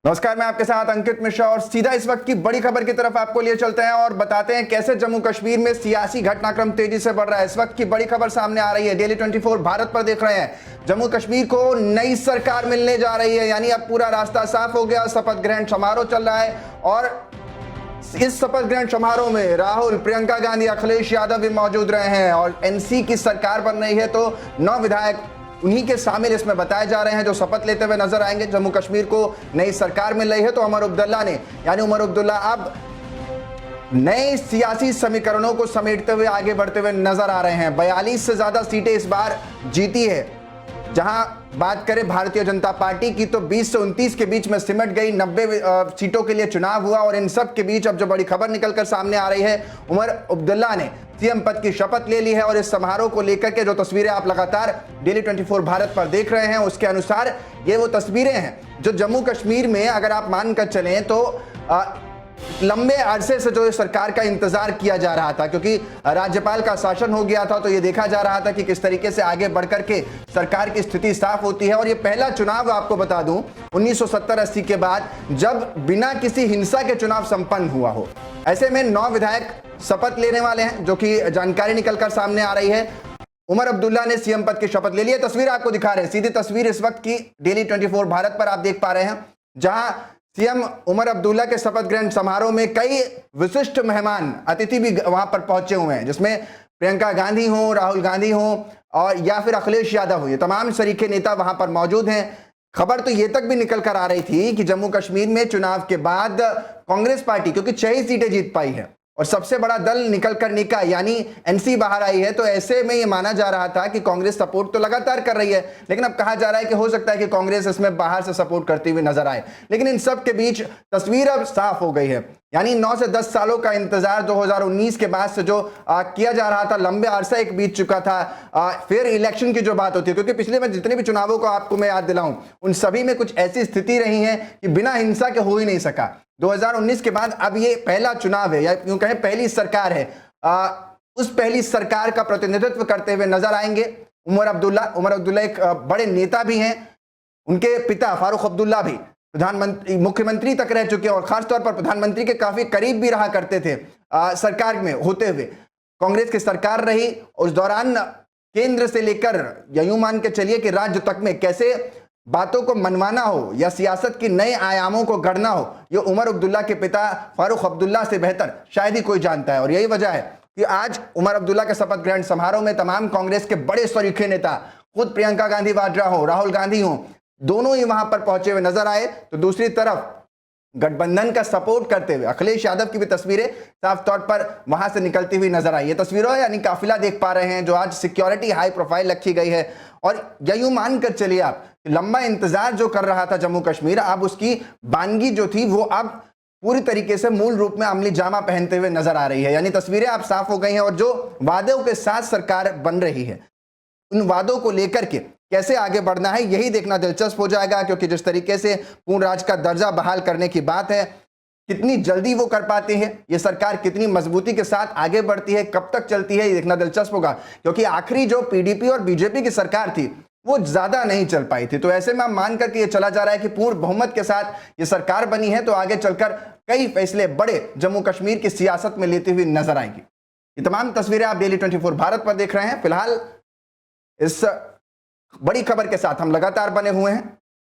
नमस्कार, मैं आपके साथ अंकित मिश्रा और सीधा इस वक्त की बड़ी खबर की तरफ आपको लिए चलते हैं और बताते हैं कैसे जम्मू कश्मीर में सियासी घटनाक्रम तेजी से बढ़ रहा है। इस वक्त की बड़ी खबर सामने आ रही है, डेली 24 भारत पर देख रहे हैं। जम्मू कश्मीर को नई सरकार मिलने जा रही है, यानी अब पूरा रास्ता साफ हो गया। शपथ ग्रहण समारोह चल रहा है और इस शपथ ग्रहण समारोह में राहुल, प्रियंका गांधी, अखिलेश यादव भी मौजूद रहे हैं और एनसी की सरकार बन रही है, तो 9 विधायक उन्हीं के शामिल इसमें बताए जा रहे हैं जो शपथ लेते हुए नजर आएंगे। जम्मू कश्मीर को नई सरकार मिल रही है, तो उमर अब्दुल्ला ने यानी उमर अब्दुल्ला अब नए सियासी समीकरणों को समेटते हुए आगे बढ़ते हुए नजर आ रहे हैं। 42 से ज्यादा सीटें इस बार जीती है। जहां बात करें भारतीय जनता पार्टी की तो 20 से 29 के बीच में सिमट गई। 90 सीटों के लिए चुनाव हुआ और इन सब के बीच अब जो बड़ी खबर निकलकर सामने आ रही है, उमर अब्दुल्ला ने सीएम पद की शपथ ले ली है। और इस समारोह को लेकर के जो तस्वीरें आप लगातार डेली 24 भारत पर देख रहे हैं, उसके अनुसार ये वो तस्वीरें हैं जो जम्मू कश्मीर में अगर आप मानकर चलें तो लंबे अरसे से जो सरकार का इंतजार किया जा रहा था, क्योंकि राज्यपाल का शासन हो गया था, तो ये देखा जा रहा था कि किस तरीके से आगे बढ़कर के सरकार की स्थिति साफ होती है। और ये पहला चुनाव आपको बता दूं 1970-80 के बाद जब बिना किसी हिंसा के चुनाव संपन्न हुआ हो। ऐसे में 9 विधायक शपथ लेने वाले हैं, जो कि जानकारी निकलकर सामने आ रही है। उमर अब्दुल्ला ने सीएम पद की शपथ ले ली है। तस्वीर आपको दिखा रहे हैं, सीधी तस्वीर इस वक्त की डेली 24 भारत पर आप देख पा रहे हैं, जहां सीएम उमर अब्दुल्ला के शपथ ग्रहण समारोह में कई विशिष्ट मेहमान अतिथि भी वहां पर पहुंचे हुए हैं, जिसमें प्रियंका गांधी हो, राहुल गांधी हो और या फिर अखिलेश यादव हो। ये तमाम शरीके नेता वहां पर मौजूद हैं। खबर तो ये तक भी निकल कर आ रही थी कि जम्मू कश्मीर में चुनाव के बाद कांग्रेस पार्टी, क्योंकि 6 ही सीटें जीत पाई है और सबसे बड़ा दल निकल कर निका यानी एनसी बाहर आई है, तो ऐसे में ये माना जा रहा था कि कांग्रेस सपोर्ट तो लगातार कर रही है, लेकिन अब कहा जा रहा है कि हो सकता है कि कांग्रेस इसमें बाहर से सपोर्ट करती हुई नजर आए। लेकिन इन सब के बीच तस्वीर अब साफ हो गई है, यानी 9 से 10 सालों का इंतजार 2019 के बाद से जो किया जा रहा था, लंबे अरसा एक बीत चुका था। फिर इलेक्शन की जो बात होती है, क्योंकि पिछले में जितने भी चुनावों को आपको मैं याद दिलाऊं, उन सभी में कुछ ऐसी स्थिति रही है कि बिना हिंसा के हो ही नहीं सका। 2019 के बाद अब ये पहला चुनाव है, या यूं कहें पहली सरकार है। उस पहली सरकार का प्रतिनिधित्व करते हुए नजर आएंगे उमर अब्दुल्ला। उमर अब्दुल्ला एक बड़े नेता भी हैं, उनके पिता फारूक अब्दुल्ला भी प्रधानमंत्री, मुख्यमंत्री तक रह चुके हैं और खासतौर पर प्रधानमंत्री के काफी करीब भी रहा करते थे। सरकार में होते हुए कांग्रेस की सरकार रही, उस दौरान केंद्र से लेकर या यूं मान के चलिए कि राज्य तक में कैसे बातों को मनवाना हो या सियासत की नए आयामों को गढ़ना हो, ये उमर अब्दुल्ला के पिता फारूक अब्दुल्ला से बेहतर शायद ही कोई जानता है। और यही वजह है कि आज उमर अब्दुल्ला के शपथ ग्रहण समारोह में तमाम कांग्रेस के बड़े सरीखे नेता, खुद प्रियंका गांधी वाड्रा हो, राहुल गांधी हो, दोनों ही वहां पर पहुंचे हुए नजर आए। तो दूसरी तरफ गठबंधन का सपोर्ट करते हुए अखिलेश यादव की भी तस्वीरें साफ तौर पर वहां से निकलती हुई नजर आई। ये तस्वीरों यानी काफिला देख पा रहे हैं, जो आज सिक्योरिटी हाई प्रोफाइल रखी गई है। और यूं मान कर चलिए आप, लंबा इंतजार जो कर रहा था जम्मू कश्मीर, अब उसकी वानगी जो थी वो अब पूरी तरीके से मूल रूप में अमली जामा पहनते हुए नजर आ रही है। यानी तस्वीरें अब साफ हो गई हैं और जो वादों के साथ सरकार बन रही है, उन वादों को लेकर के कैसे आगे बढ़ना है, यही देखना दिलचस्प हो जाएगा। क्योंकि जिस तरीके से पूर्ण राज्य का दर्जा बहाल करने की बात है, कितनी जल्दी वो कर पाते हैं, ये सरकार कितनी मजबूती के साथ आगे बढ़ती है, कब तक चलती है, ये देखना दिलचस्प होगा। क्योंकि आखिरी जो पीडीपी और बीजेपी की सरकार थी वो ज्यादा नहीं चल पाई थी, तो ऐसे में हम मान करके ये चला जा रहा है कि पूर्ण बहुमत के साथ ये सरकार बनी है, तो आगे चलकर कई फैसले बड़े जम्मू कश्मीर की सियासत में लेती हुई नजर आएंगी। ये तमाम तस्वीरें आप डेली 24 भारत पर देख रहे हैं। फिलहाल इस बड़ी खबर के साथ हम लगातार बने हुए हैं।